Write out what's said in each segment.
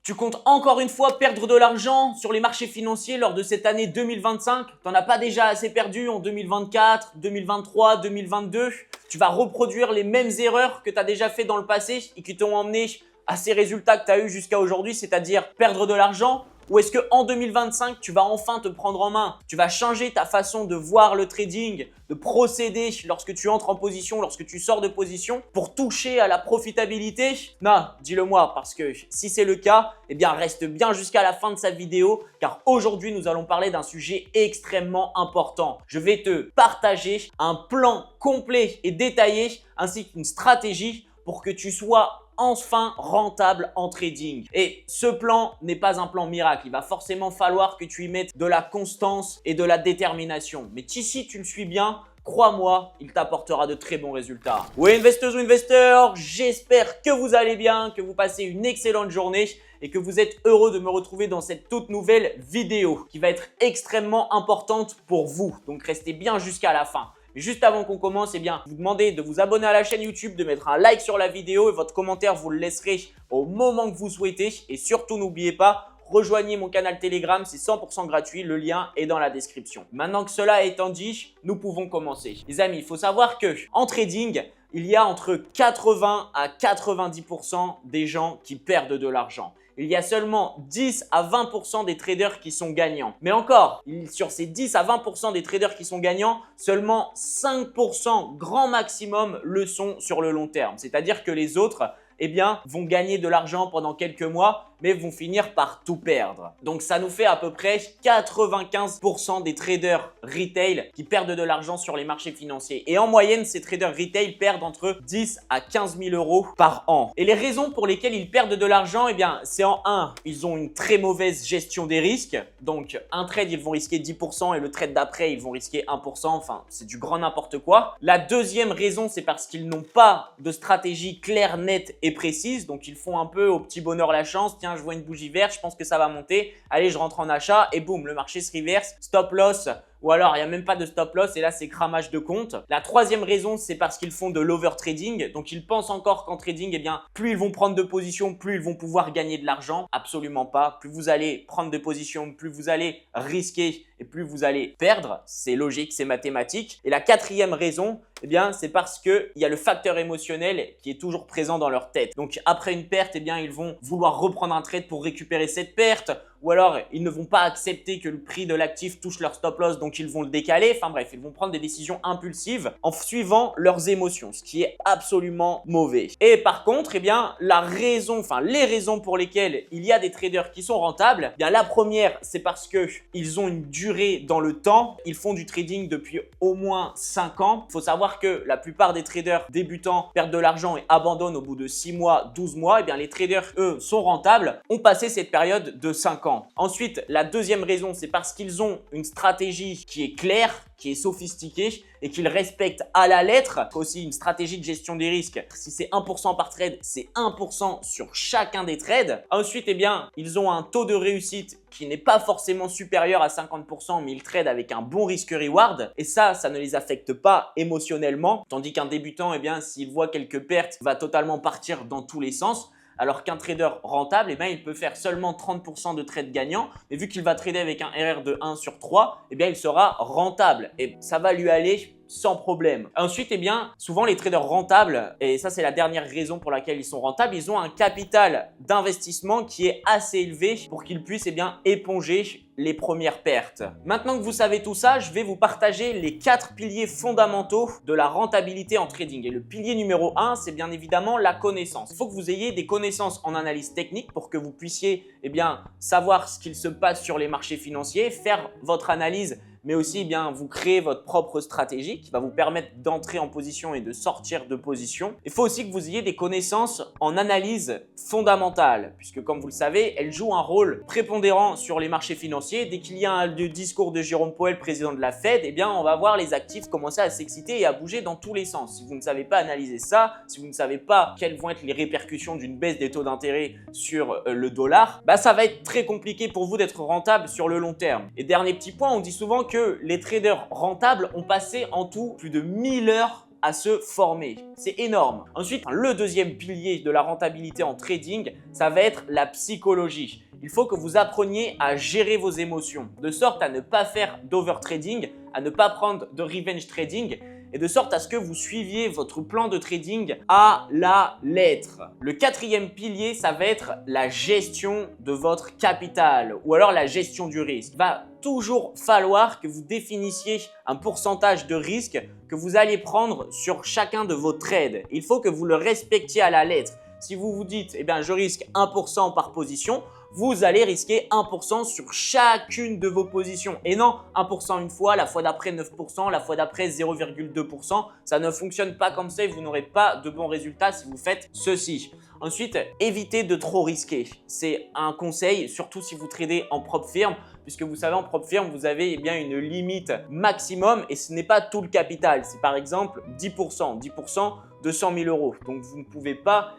Tu comptes encore une fois perdre de l'argent sur les marchés financiers lors de cette année 2025? T'en as pas déjà assez perdu en 2024, 2023, 2022? Tu vas reproduire les mêmes erreurs que tu as déjà fait dans le passé et qui t'ont emmené à ces résultats que tu as eu jusqu'à aujourd'hui, c'est-à-dire perdre de l'argent? Ou est-ce qu'en 2025, tu vas enfin te prendre en main? Tu vas changer ta façon de voir le trading, de procéder lorsque tu entres en position, lorsque tu sors de position pour toucher à la profitabilité? Non, dis-le moi, parce que si c'est le cas, eh bien reste bien jusqu'à la fin de cette vidéo car aujourd'hui, nous allons parler d'un sujet extrêmement important. Je vais te partager un plan complet et détaillé ainsi qu'une stratégie pour que tu sois enfin rentable en trading. Et ce plan n'est pas un plan miracle. Il va forcément falloir que tu y mettes de la constance et de la détermination. Mais si tu le suis bien, crois-moi, il t'apportera de très bons résultats. Oui, investeuses ou investisseurs, j'espère que vous allez bien, que vous passez une excellente journée et que vous êtes heureux de me retrouver dans cette toute nouvelle vidéo qui va être extrêmement importante pour vous. Donc, restez bien jusqu'à la fin. Mais juste avant qu'on commence, eh bien, vous demandez de vous abonner à la chaîne YouTube, de mettre un like sur la vidéo et votre commentaire, vous le laisserez au moment que vous souhaitez. Et surtout, n'oubliez pas, rejoignez mon canal Telegram, c'est 100% gratuit, le lien est dans la description. Maintenant que cela étant dit, nous pouvons commencer. Les amis, il faut savoir que en trading, il y a entre 80 à 90% des gens qui perdent de l'argent. Il y a seulement 10 à 20% des traders qui sont gagnants. Mais encore, sur ces 10 à 20% des traders qui sont gagnants, seulement 5% grand maximum le sont sur le long terme. C'est-à-dire que les autres, eh bien, vont gagner de l'argent pendant quelques mois, mais vont finir par tout perdre. Donc, ça nous fait à peu près 95% des traders retail qui perdent de l'argent sur les marchés financiers. Et en moyenne, ces traders retail perdent entre 10 à 15 000 euros par an. Et les raisons pour lesquelles ils perdent de l'argent, eh bien, c'est en 1, ils ont une très mauvaise gestion des risques. Donc, un trade, ils vont risquer 10% et le trade d'après, ils vont risquer 1%. Enfin, c'est du grand n'importe quoi. La deuxième raison, c'est parce qu'ils n'ont pas de stratégie claire, nette et précise. Donc, ils font un peu au petit bonheur la chance. Tiens, je vois une bougie verte, je pense que ça va monter. Allez, je rentre en achat et boum, le marché se reverse. Stop loss. Ou alors, il n'y a même pas de stop loss et là, c'est cramage de compte. La troisième raison, c'est parce qu'ils font de l'overtrading. Donc, ils pensent encore qu'en trading, eh bien, plus ils vont prendre de position, plus ils vont pouvoir gagner de l'argent. Absolument pas. Plus vous allez prendre de position, plus vous allez risquer et plus vous allez perdre. C'est logique, c'est mathématique. Et la quatrième raison, eh bien, c'est parce qu'il y a le facteur émotionnel qui est toujours présent dans leur tête. Donc, après une perte, eh bien, ils vont vouloir reprendre un trade pour récupérer cette perte. Ou alors, ils ne vont pas accepter que le prix de l'actif touche leur stop loss, donc ils vont le décaler. Enfin bref, ils vont prendre des décisions impulsives en suivant leurs émotions, ce qui est absolument mauvais. Et par contre, eh bien, les raisons pour lesquelles il y a des traders qui sont rentables, eh bien, la première, c'est parce qu'ils ont une durée dans le temps. Ils font du trading depuis au moins 5 ans. Il faut savoir que la plupart des traders débutants perdent de l'argent et abandonnent au bout de 6 mois, 12 mois. Eh bien, les traders, eux, sont rentables, ont passé cette période de 5 ans. Ensuite, la deuxième raison, c'est parce qu'ils ont une stratégie qui est claire, qui est sophistiquée et qu'ils respectent à la lettre. Aussi une stratégie de gestion des risques. Si c'est 1% par trade, c'est 1% sur chacun des trades. Ensuite, eh bien, ils ont un taux de réussite qui n'est pas forcément supérieur à 50%, mais ils tradent avec un bon risque-reward. Et ça ne les affecte pas émotionnellement. Tandis qu'un débutant, eh bien, s'il voit quelques pertes, va totalement partir dans tous les sens. Alors qu'un trader rentable, eh bien, il peut faire seulement 30% de trades gagnants. Mais vu qu'il va trader avec un RR de 1 sur 3, eh bien, il sera rentable. Et ça va lui aller sans problème. Ensuite, eh bien, souvent les traders rentables, et ça c'est la dernière raison pour laquelle ils sont rentables, ils ont un capital d'investissement qui est assez élevé pour qu'ils puissent, eh bien, éponger les premières pertes. Maintenant que vous savez tout ça, je vais vous partager les 4 piliers fondamentaux de la rentabilité en trading. Et le pilier numéro 1, c'est bien évidemment la connaissance. Il faut que vous ayez des connaissances en analyse technique pour que vous puissiez, eh bien, savoir ce qu'il se passe sur les marchés financiers, faire votre analyse, mais aussi eh bien, vous créez votre propre stratégie qui va vous permettre d'entrer en position et de sortir de position. Il faut aussi que vous ayez des connaissances en analyse fondamentale, puisque comme vous le savez, elle joue un rôle prépondérant sur les marchés financiers. Dès qu'il y a un discours de Jérôme Powell, président de la Fed, eh bien, on va voir les actifs commencer à s'exciter et à bouger dans tous les sens. Si vous ne savez pas analyser ça, si vous ne savez pas quelles vont être les répercussions d'une baisse des taux d'intérêt sur le dollar, bah, ça va être très compliqué pour vous d'être rentable sur le long terme. Et dernier petit point, on dit souvent que les traders rentables ont passé en tout plus de 1000 heures à se former. C'est énorme. Ensuite, le deuxième pilier de la rentabilité en trading, ça va être la psychologie. Il faut que vous appreniez à gérer vos émotions, de sorte à ne pas faire d'overtrading, à ne pas prendre de revenge trading et de sorte à ce que vous suiviez votre plan de trading à la lettre. Le quatrième pilier, ça va être la gestion de votre capital ou alors la gestion du risque. Il va toujours falloir que vous définissiez un pourcentage de risque que vous allez prendre sur chacun de vos trades. Il faut que vous le respectiez à la lettre. Si vous vous dites, eh bien, je risque 1% par position, vous allez risquer 1% sur chacune de vos positions. Et non, 1% une fois, la fois d'après 9%, la fois d'après 0,2%. Ça ne fonctionne pas comme ça et vous n'aurez pas de bons résultats si vous faites ceci. Ensuite, évitez de trop risquer. C'est un conseil, surtout si vous tradez en propre firme, puisque vous savez, en propre firme, vous avez bien une limite maximum et ce n'est pas tout le capital. C'est par exemple 10%. 10%, 200 000 euros. Donc, vous ne pouvez pas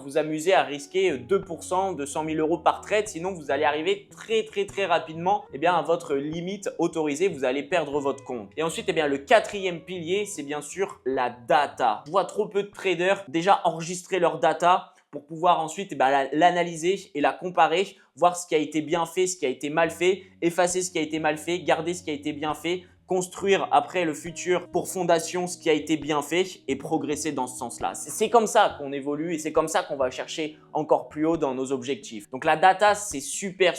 vous amuser à risquer 2% de 100 000 euros par trade. Sinon, vous allez arriver très rapidement à votre limite autorisée. Vous allez perdre votre compte. Et ensuite, le quatrième pilier, c'est bien sûr la data. Je vois trop peu de traders déjà enregistrer leur data pour pouvoir ensuite l'analyser et la comparer, voir ce qui a été bien fait, ce qui a été mal fait, effacer ce qui a été mal fait, garder ce qui a été bien fait, construire après le futur pour fondation ce qui a été bien fait et progresser dans ce sens-là. C'est comme ça qu'on évolue et c'est comme ça qu'on va chercher encore plus haut dans nos objectifs. Donc la data, c'est super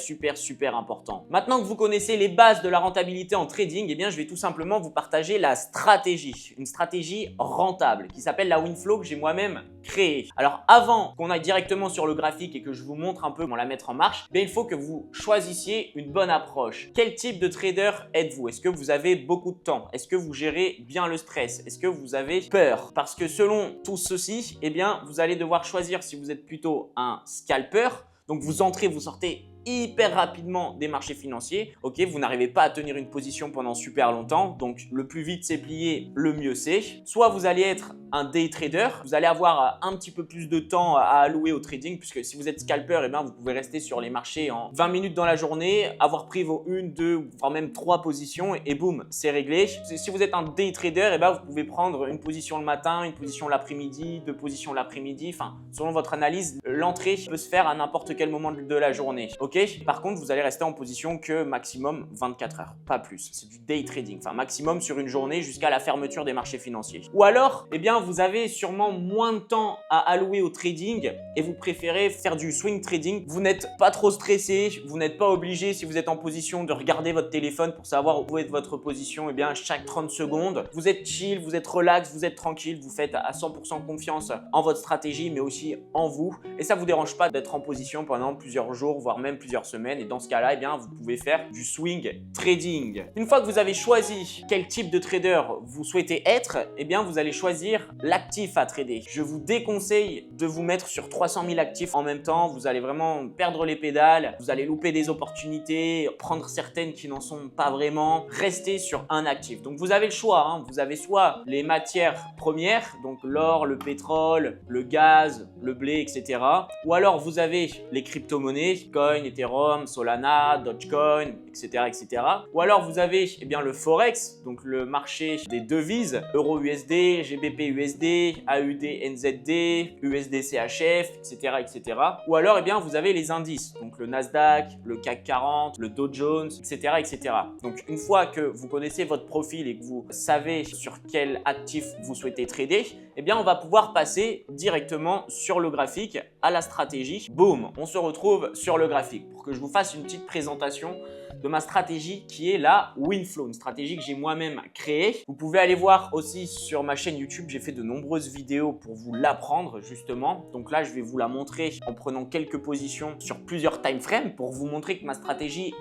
important. Maintenant que vous connaissez les bases de la rentabilité en trading, je vais tout simplement vous partager la stratégie, une stratégie rentable qui s'appelle la Winflow que j'ai moi-même créée. Alors avant qu'on aille directement sur le graphique et que je vous montre un peu comment la mettre en marche, il faut que vous choisissiez une bonne approche. Quel type de trader êtes-vous? Est-ce que vous avez beaucoup de temps? Est-ce que vous gérez bien le stress? Est-ce que vous avez peur? Parce que selon tout ceci, vous allez devoir choisir si vous êtes plutôt un scalper. Donc vous entrez, vous sortez hyper rapidement des marchés financiers. Ok, vous n'arrivez pas à tenir une position pendant super longtemps. Donc le plus vite c'est plié, le mieux c'est. Soit vous allez être un day trader, vous allez avoir un petit peu plus de temps à allouer au trading, puisque si vous êtes scalper, vous pouvez rester sur les marchés en 20 minutes dans la journée, avoir pris vos 1, 2, voire même 3 positions et boum, c'est réglé. Si vous êtes un day trader, vous pouvez prendre une position le matin, une position l'après-midi, 2 positions l'après-midi. Enfin, selon votre analyse, l'entrée peut se faire à n'importe quel moment de la journée. Ok. Par contre, vous allez rester en position que maximum 24 heures, pas plus. C'est du day trading, enfin maximum sur une journée jusqu'à la fermeture des marchés financiers. Ou alors, vous avez sûrement moins de temps à allouer au trading et vous préférez faire du swing trading. Vous n'êtes pas trop stressé, vous n'êtes pas obligé si vous êtes en position de regarder votre téléphone pour savoir où est votre position chaque 30 secondes. Vous êtes chill, vous êtes relax, vous êtes tranquille, vous faites à 100% confiance en votre stratégie mais aussi en vous et ça ne vous dérange pas d'être en position pendant plusieurs jours voire même plusieurs semaines et dans ce cas-là, vous pouvez faire du swing trading. Une fois que vous avez choisi quel type de trader vous souhaitez être, vous allez choisir l'actif à trader. Je vous déconseille de vous mettre sur 300 000 actifs en même temps. Vous allez vraiment perdre les pédales, vous allez louper des opportunités, prendre certaines qui n'en sont pas vraiment. Restez sur un actif. Donc vous avez le choix, vous avez soit les matières premières, donc l'or, le pétrole, le gaz, le blé, etc. Ou alors vous avez les crypto-monnaies, Bitcoin, Ethereum, Solana, Dogecoin, etc. Ou alors vous avez le Forex, donc le marché des devises, Euro-USD, GBP-USD, AUD, NZD, USD CHF, etc. Ou alors vous avez les indices, donc le Nasdaq, le CAC 40, le Dow Jones, etc. Donc une fois que vous connaissez votre profil et que vous savez sur quel actif vous souhaitez trader, on va pouvoir passer directement sur le graphique à la stratégie. Boum, on se retrouve sur le graphique pour que je vous fasse une petite présentation de ma stratégie qui est la Winflow, une stratégie que j'ai moi-même créée. Vous pouvez aller voir aussi sur ma chaîne YouTube, j'ai fait de nombreuses vidéos pour vous l'apprendre justement. Donc là, je vais vous la montrer en prenant quelques positions sur plusieurs time frames pour vous montrer que ma stratégie,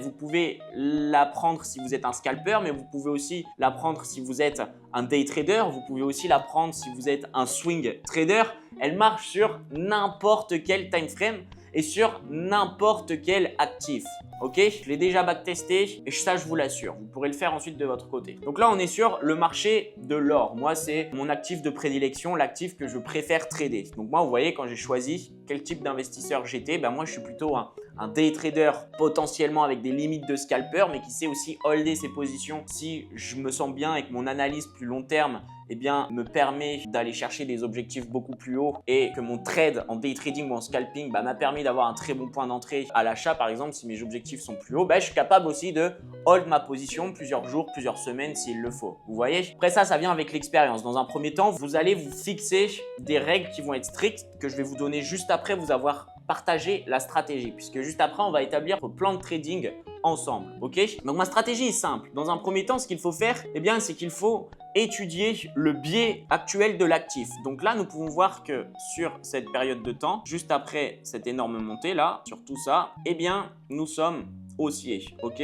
vous pouvez l'apprendre si vous êtes un scalper, mais vous pouvez aussi l'apprendre si vous êtes un day trader. Vous pouvez aussi l'apprendre si vous êtes un swing trader. Elle marche sur n'importe quel time frame et sur n'importe quel actif. Ok, je l'ai déjà backtesté et ça, je vous l'assure. Vous pourrez le faire ensuite de votre côté. Donc là, on est sur le marché de l'or. Moi, c'est mon actif de prédilection, l'actif que je préfère trader. Donc moi, vous voyez, quand j'ai choisi quel type d'investisseur j'étais, moi, je suis plutôt un day trader potentiellement avec des limites de scalper, mais qui sait aussi holder ses positions si je me sens bien et que mon analyse plus long terme eh bien, me permet d'aller chercher des objectifs beaucoup plus hauts et que mon trade en day trading ou en scalping m'a permis d'avoir un très bon point d'entrée à l'achat, par exemple, si mes objectifs sont plus hauts, je suis capable aussi de hold ma position plusieurs jours, plusieurs semaines s'il le faut. Vous voyez? Après ça vient avec l'expérience. Dans un premier temps, vous allez vous fixer des règles qui vont être strictes que je vais vous donner juste après vous avoir partagé la stratégie, puisque juste après, on va établir notre plan de trading ensemble, ok? Donc ma stratégie est simple. Dans un premier temps, ce qu'il faut faire, eh bien, c'est qu'il faut étudier le biais actuel de l'actif. Donc là, nous pouvons voir que sur cette période de temps, juste après cette énorme montée là, sur tout ça, eh bien, nous sommes haussiers, ok?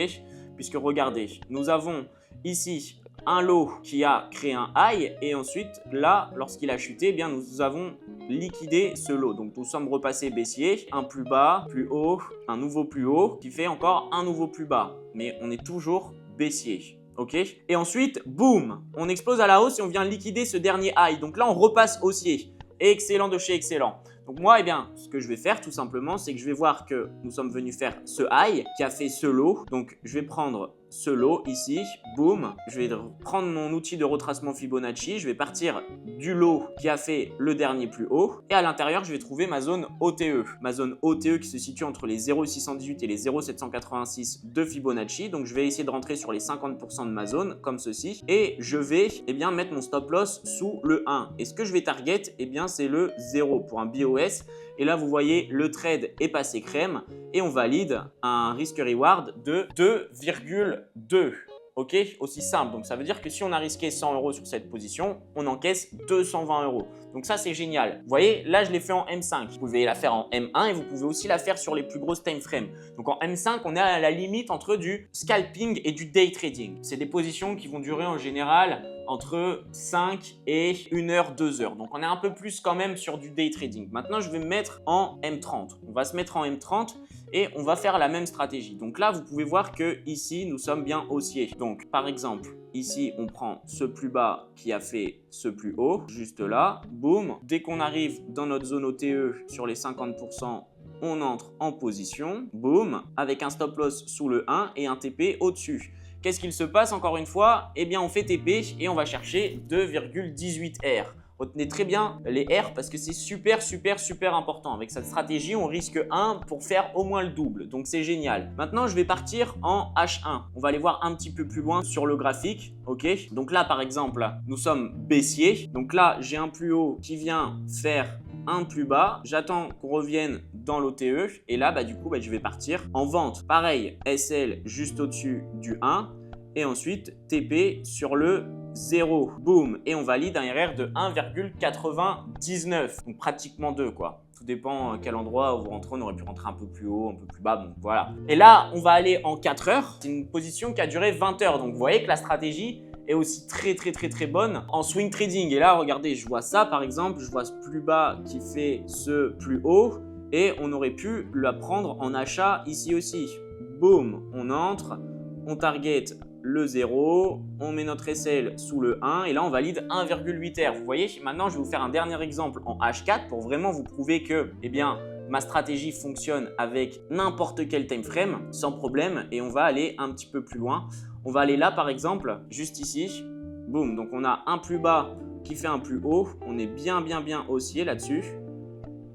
Puisque regardez, nous avons ici un lot qui a créé un high et ensuite là, lorsqu'il a chuté, eh bien, nous avons liquidé ce lot. Donc nous sommes repassés baissier, un plus bas, plus haut, un nouveau plus haut qui fait encore un nouveau plus bas. Mais on est toujours baissier. Ok? Et ensuite, boum, on explose à la hausse et on vient liquider ce dernier high. Donc là, on repasse haussier. Excellent de chez excellent. Donc moi, eh bien, ce que je vais faire tout simplement, c'est que je vais voir que nous sommes venus faire ce high qui a fait ce lot. Donc je vais prendre ce lot ici, boum, je vais prendre mon outil de retracement Fibonacci, je vais partir du lot qui a fait le dernier plus haut et à l'intérieur, je vais trouver ma zone OTE. Ma zone OTE qui se situe entre les 0,618 et les 0,786 de Fibonacci. Donc je vais essayer de rentrer sur les 50% de ma zone comme ceci et je vais eh bien, mettre mon stop loss sous le 1. Et ce que je vais target, eh bien, c'est le 0 pour un BOS. Et là, vous voyez, le trade est passé crème et on valide un risk-reward de 2,2. Ok, aussi simple. Donc, ça veut dire que si on a risqué 100 € sur cette position, on encaisse 220 €. Donc, ça, c'est génial. Vous voyez, là, je l'ai fait en M5. Vous pouvez la faire en M1 et vous pouvez aussi la faire sur les plus grosses time frames. Donc, en M5, on est à la limite entre du scalping et du day trading. C'est des positions qui vont durer en général entre 5 et 1 heure, 2 heures. Donc, on est un peu plus quand même sur du day trading. Maintenant, je vais me mettre en M30. On va se mettre en M30 et on va faire la même stratégie. Donc là, vous pouvez voir que ici, nous sommes bien haussiers. Donc, par exemple, ici, on prend ce plus bas qui a fait ce plus haut, juste là. Boum. Dès qu'on arrive dans notre zone OTE sur les 50%, on entre en position. Boum. Avec un stop loss sous le 1 et un TP au-dessus. Qu'est-ce qu'il se passe encore une fois? Eh bien, on fait TP et on va chercher 2,18 R. Retenez très bien les R parce que c'est super important. Avec cette stratégie, on risque 1 pour faire au moins le double. Donc, c'est génial. Maintenant, je vais partir en H1. On va aller voir un petit peu plus loin sur le graphique. Ok. Donc là, par exemple, nous sommes baissiers. Donc là, j'ai un plus haut qui vient faire un plus bas. J'attends qu'on revienne dans l'OTE. Et là, du coup, je vais partir en vente. Pareil, SL juste au-dessus du 1. Et ensuite, TP sur le 0. Boum. Et on valide un RR de 1,99. Donc pratiquement 2 quoi. Tout dépend à quel endroit où vous rentrez. On aurait pu rentrer un peu plus haut, un peu plus bas. Bon, voilà. Et là, on va aller en 4 heures. C'est une position qui a duré 20 heures. Donc vous voyez que la stratégie est aussi très bonne en swing trading. Et là, regardez, je vois ça par exemple. Je vois ce plus bas qui fait ce plus haut. Et on aurait pu la prendre en achat ici aussi. Boum. On entre. On target le 0, on met notre SL sous le 1 et là on valide 1,8 R. Vous voyez, maintenant je vais vous faire un dernier exemple en H4 pour vraiment vous prouver que eh bien, ma stratégie fonctionne avec n'importe quel time frame sans problème et on va aller un petit peu plus loin. On va aller là par exemple, juste ici, boum, donc on a un plus bas qui fait un plus haut, on est bien haussier là-dessus,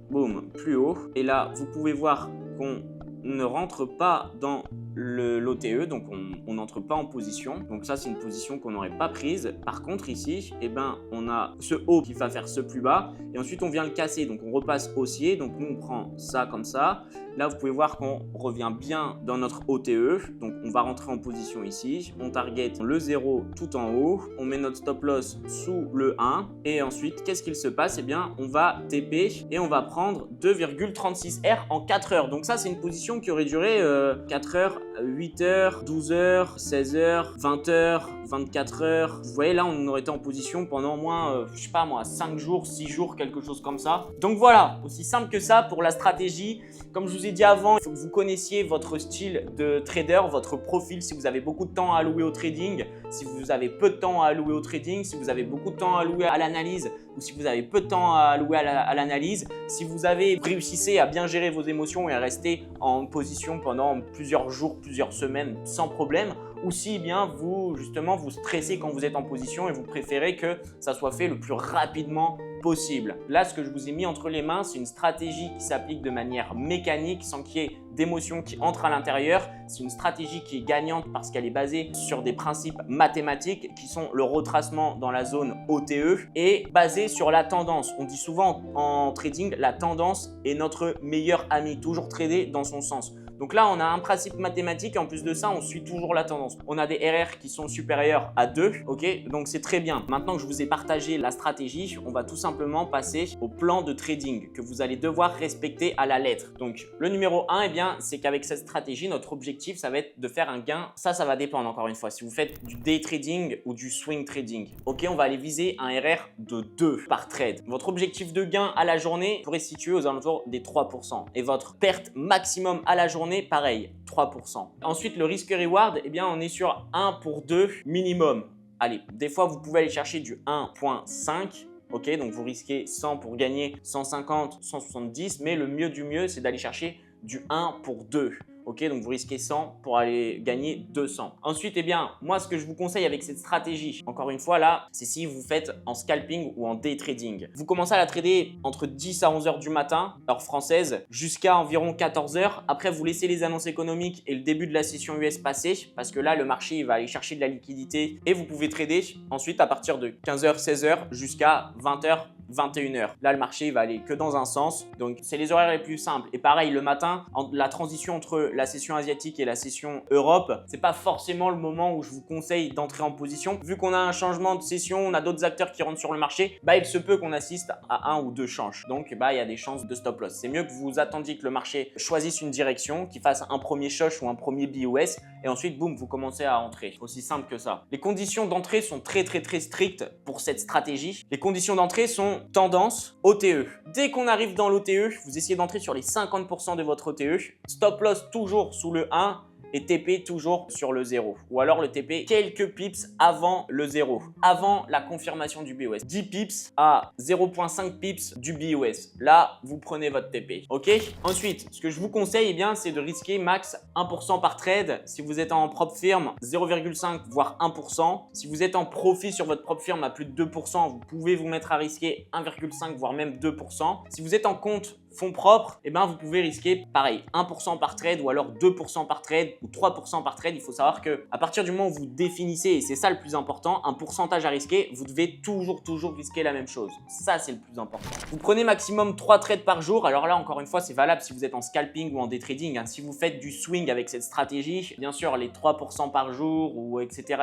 boum, plus haut et là vous pouvez voir qu'on ne rentre pas dans l'OTE, donc on n'entre pas en position. Donc ça, c'est une position qu'on n'aurait pas prise. Par contre, ici, eh ben, on a ce haut qui va faire ce plus bas et ensuite, on vient le casser. Donc, on repasse haussier. Donc, nous, on prend ça comme ça. Là, vous pouvez voir qu'on revient bien dans notre OTE. Donc, on va rentrer en position ici. On target le 0 tout en haut. On met notre stop loss sous le 1. Et ensuite, qu'est-ce qu'il se passe? Eh bien, on va TP et on va prendre 2,36 R en 4 heures. Donc, ça, c'est une position qui aurait duré 4 heures, 8 heures, 12 heures, 16 heures, 20 heures, 24 heures. Vous voyez, là, on aurait été en position pendant au moins, je sais pas moi, 5 jours, 6 jours, quelque chose comme ça. Donc voilà, aussi simple que ça pour la stratégie. Comme je vous ai dit avant, il faut que vous connaissiez votre style de trader, votre profil, si vous avez beaucoup de temps à allouer au trading, si vous avez peu de temps à allouer au trading, si vous avez beaucoup de temps à allouer à l'analyse ou si vous avez peu de temps à allouer à l'analyse, si vous réussissez à bien gérer vos émotions et à rester en position pendant plusieurs jours, plusieurs semaines sans problème, ou si eh bien justement vous stressez quand vous êtes en position et vous préférez que ça soit fait le plus rapidement possible. Là, ce que je vous ai mis entre les mains, c'est une stratégie qui s'applique de manière mécanique sans qu'il y ait d'émotions qui entrent à l'intérieur. C'est une stratégie qui est gagnante parce qu'elle est basée sur des principes mathématiques qui sont le retracement dans la zone OTE et basée sur la tendance. On dit souvent en trading, la tendance est notre meilleur ami, toujours trader dans son sens. Donc là, on a un principe mathématique et en plus de ça, on suit toujours la tendance. On a des RR qui sont supérieurs à 2, ok? Donc c'est très bien. Maintenant que je vous ai partagé la stratégie, on va tout simplement passer au plan de trading que vous allez devoir respecter à la lettre. Donc le numéro 1, eh bien, c'est qu'avec cette stratégie, notre objectif, ça va être de faire un gain. Ça va dépendre encore une fois. Si vous faites du day trading ou du swing trading, ok, on va aller viser un RR de 2 par trade. Votre objectif de gain à la journée pourrait se situer aux alentours des 3%. Et votre perte maximum à la journée, pareil, 3%. Ensuite, le risque-reward, eh bien, on est sur 1 pour 2 minimum. Allez, des fois, vous pouvez aller chercher du 1.5. Ok, donc vous risquez 100 pour gagner 150, 170, mais le mieux du mieux, c'est d'aller chercher du 1 pour 2. Ok, donc vous risquez 100 pour aller gagner 200. Ensuite, eh bien, moi, ce que je vous conseille avec cette stratégie, encore une fois, là, c'est si vous faites en scalping ou en day trading. Vous commencez à la trader entre 10 à 11 heures du matin, heure française, jusqu'à environ 14 heures. Après, vous laissez les annonces économiques et le début de la session US passer parce que là, le marché il va aller chercher de la liquidité et vous pouvez trader ensuite à partir de 15h, 16h jusqu'à 20h. 21h. Là, le marché va aller que dans un sens. Donc, c'est les horaires les plus simples. Et pareil, le matin, la transition entre la session asiatique et la session Europe, c'est pas forcément le moment où je vous conseille d'entrer en position. Vu qu'on a un changement de session, on a d'autres acteurs qui rentrent sur le marché, il se peut qu'on assiste à un ou deux changes. Donc, il y a des chances de stop loss. C'est mieux que vous attendiez que le marché choisisse une direction, qu'il fasse un premier choche ou un premier BOS et ensuite, boum, vous commencez à entrer. Aussi simple que ça. Les conditions d'entrée sont très strictes pour cette stratégie. Les conditions d'entrée sont tendance OTE. Dès qu'on arrive dans l'OTE, vous essayez d'entrer sur les 50% de votre OTE. Stop loss toujours sous le 1 et TP toujours sur le 0. Ou alors le TP quelques pips avant le 0, avant la confirmation du BOS. 10 pips à 0.5 pips du BOS. Là, vous prenez votre TP. Ok? Ensuite, ce que je vous conseille, c'est de risquer max 1% par trade. Si vous êtes en propre firme, 0,5 voire 1%. Si vous êtes en profit sur votre propre firme à plus de 2%, vous pouvez vous mettre à risquer 1,5 voire même 2%. Si vous êtes en compte fonds propres, vous pouvez risquer pareil 1% par trade ou alors 2% par trade ou 3% par trade. Il faut savoir que à partir du moment où vous définissez, et c'est ça le plus important, un pourcentage à risquer, vous devez toujours risquer la même chose. Ça, c'est le plus important. Vous prenez maximum 3 trades par jour. Alors là, encore une fois, c'est valable si vous êtes en scalping ou en day trading. Si vous faites du swing avec cette stratégie, bien sûr, les 3% par jour ou etc.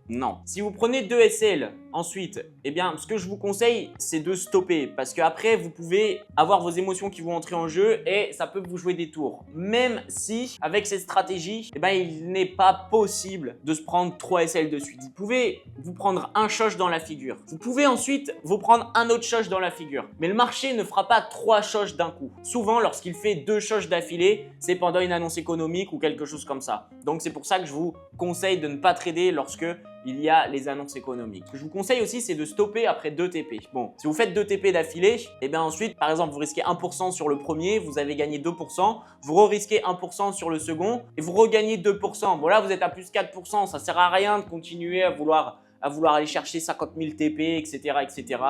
Non. Si vous prenez 2 SL ensuite, ce que je vous conseille, c'est de stopper parce qu'après, vous pouvez avoir vos émotions qui vont entrer en jeu et ça peut vous jouer des tours. Même si, avec cette stratégie, il n'est pas possible de se prendre 3 SL de suite. Vous pouvez vous prendre un choche dans la figure. Vous pouvez ensuite vous prendre un autre choche dans la figure. Mais le marché ne fera pas 3 choches d'un coup. Souvent, lorsqu'il fait 2 choches d'affilée, c'est pendant une annonce économique ou quelque chose comme ça. Donc, c'est pour ça que je vous conseille de ne pas trader lorsque il y a les annonces économiques. Ce que je vous conseille aussi, c'est de stopper après 2 TP. Bon, si vous faites 2 TP d'affilée, ensuite, par exemple, vous risquez 1% sur le premier, vous avez gagné 2%, vous re-risquez 1% sur le second et vous regagnez 2%. Bon, là, vous êtes à plus 4%, ça sert à rien de continuer à vouloir aller chercher 50 000 TP, etc.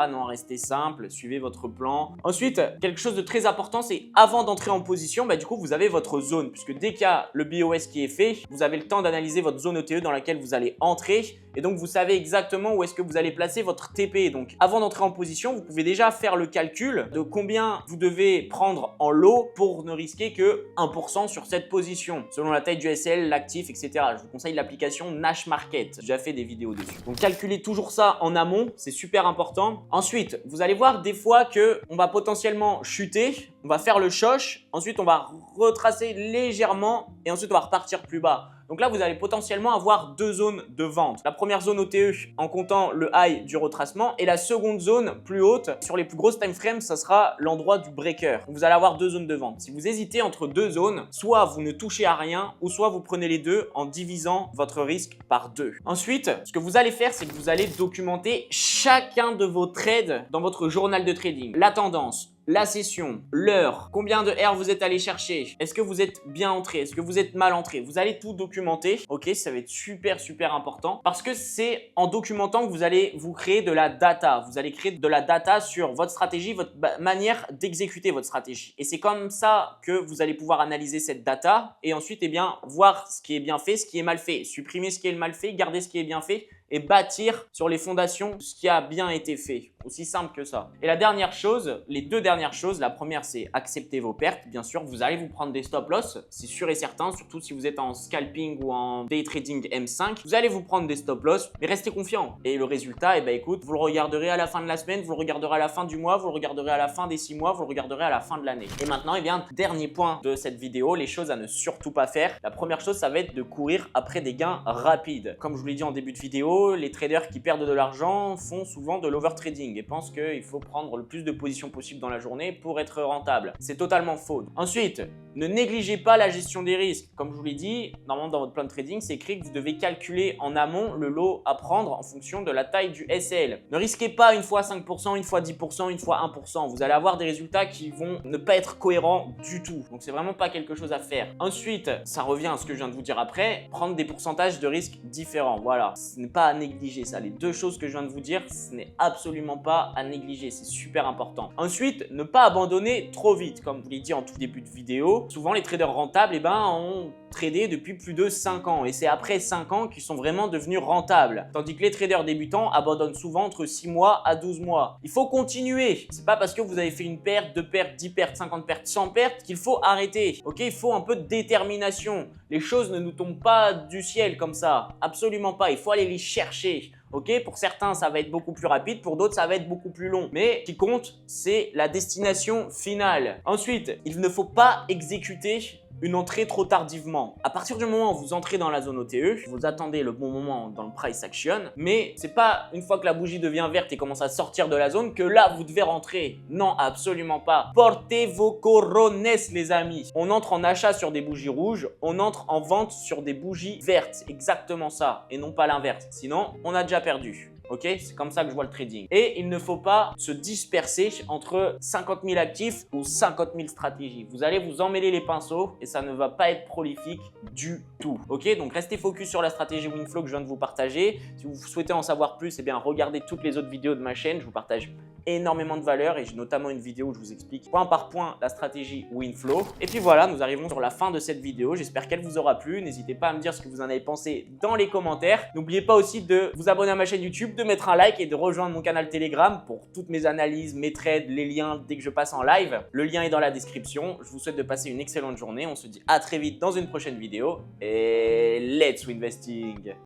Non, restez simple, suivez votre plan. Ensuite, quelque chose de très important, c'est avant d'entrer en position, du coup, vous avez votre zone. Puisque dès qu'il y a le BOS qui est fait, vous avez le temps d'analyser votre zone OTE dans laquelle vous allez entrer. Et donc, vous savez exactement où est-ce que vous allez placer votre TP. Donc, avant d'entrer en position, vous pouvez déjà faire le calcul de combien vous devez prendre en lot pour ne risquer que 1% sur cette position, selon la taille du SL, l'actif, etc. Je vous conseille l'application Nash Market. J'ai déjà fait des vidéos dessus. Donc, calculez toujours ça en amont, c'est super important. Ensuite, vous allez voir des fois qu'on va potentiellement chuter, on va faire le choche, ensuite on va retracer légèrement et ensuite on va repartir plus bas. Donc là, vous allez potentiellement avoir 2 zones de vente. La première zone OTE en comptant le high du retracement et la seconde zone plus haute sur les plus grosses time frames, ça sera l'endroit du breaker. Donc vous allez avoir 2 zones de vente. Si vous hésitez entre 2 zones, soit vous ne touchez à rien ou soit vous prenez les deux en divisant votre risque par 2. Ensuite, ce que vous allez faire, c'est que vous allez documenter chacun de vos trades dans votre journal de trading. La tendance, la session, l'heure, combien de R vous êtes allé chercher, est-ce que vous êtes bien entré, est-ce que vous êtes mal entré. Vous allez tout documenter, ok, ça va être super important parce que c'est en documentant que vous allez vous créer de la data. Vous allez créer de la data sur votre stratégie, votre manière d'exécuter votre stratégie. Et c'est comme ça que vous allez pouvoir analyser cette data et ensuite, eh bien, voir ce qui est bien fait, ce qui est mal fait, supprimer ce qui est mal fait, garder ce qui est bien fait et bâtir sur les fondations ce qui a bien été fait. Aussi simple que ça. Et la dernière chose, les deux dernières choses, la première c'est accepter vos pertes. Bien sûr, vous allez vous prendre des stop loss, c'est sûr et certain, surtout si vous êtes en scalping ou en day trading M5. Vous allez vous prendre des stop loss, mais restez confiant. Et le résultat, eh ben écoute, vous le regarderez à la fin de la semaine, vous le regarderez à la fin du mois, vous le regarderez à la fin des 6 mois, vous le regarderez à la fin de l'année. Et maintenant, eh bien, dernier point de cette vidéo, les choses à ne surtout pas faire. La première chose, ça va être de courir après des gains rapides. Comme je vous l'ai dit en début de vidéo, les traders qui perdent de l'argent font souvent de l'overtrading et pensent qu'il faut prendre le plus de positions possible dans la journée pour être rentable. C'est totalement faux. Ensuite, ne négligez pas la gestion des risques. Comme je vous l'ai dit, normalement dans votre plan de trading, c'est écrit que vous devez calculer en amont le lot à prendre en fonction de la taille du SL. Ne risquez pas une fois 5%, une fois 10%, une fois 1%. Vous allez avoir des résultats qui vont ne pas être cohérents du tout. Donc c'est vraiment pas quelque chose à faire. Ensuite, ça revient à ce que je viens de vous dire après, prendre des pourcentages de risques différents. Voilà, ce n'est pas à négliger ça. Les deux choses que je viens de vous dire, ce n'est absolument pas à négliger. C'est super important. Ensuite, ne pas abandonner trop vite. Comme je vous l'ai dit en tout début de vidéo, souvent les traders rentables ont tradé depuis plus de 5 ans et c'est après 5 ans qu'ils sont vraiment devenus rentables. Tandis que les traders débutants abandonnent souvent entre 6 mois à 12 mois. Il faut continuer. C'est pas parce que vous avez fait une perte, 2 pertes, 10 pertes, 50 pertes, 100 pertes qu'il faut arrêter. Ok, il faut un peu de détermination. Les choses ne nous tombent pas du ciel comme ça. Absolument pas. Il faut aller les chercher. Ok, pour certains, ça va être beaucoup plus rapide, pour d'autres, ça va être beaucoup plus long. Mais ce qui compte, c'est la destination finale. Ensuite, il ne faut pas exécuter une entrée trop tardivement. À partir du moment où vous entrez dans la zone OTE, vous attendez le bon moment dans le price action, mais c'est pas une fois que la bougie devient verte et commence à sortir de la zone que là vous devez rentrer. Non, absolument pas. Portez vos corones, les amis. On entre en achat sur des bougies rouges, on entre en vente sur des bougies vertes. Exactement ça, et non pas l'inverse. Sinon, on a déjà perdu. Ok, c'est comme ça que je vois le trading. Et il ne faut pas se disperser entre 50 000 actifs ou 50 000 stratégies. Vous allez vous emmêler les pinceaux et ça ne va pas être prolifique du tout. Ok, donc restez focus sur la stratégie Winflow que je viens de vous partager. Si vous souhaitez en savoir plus, eh bien regardez toutes les autres vidéos de ma chaîne. Je vous partage énormément de valeur et j'ai notamment une vidéo où je vous explique point par point la stratégie Winflow. Et puis voilà, nous arrivons sur la fin de cette vidéo. J'espère qu'elle vous aura plu. N'hésitez pas à me dire ce que vous en avez pensé dans les commentaires. N'oubliez pas aussi de vous abonner à ma chaîne YouTube, de mettre un like et de rejoindre mon canal Telegram pour toutes mes analyses, mes trades, les liens dès que je passe en live. Le lien est dans la description. Je vous souhaite de passer une excellente journée. On se dit à très vite dans une prochaine vidéo et let's investing!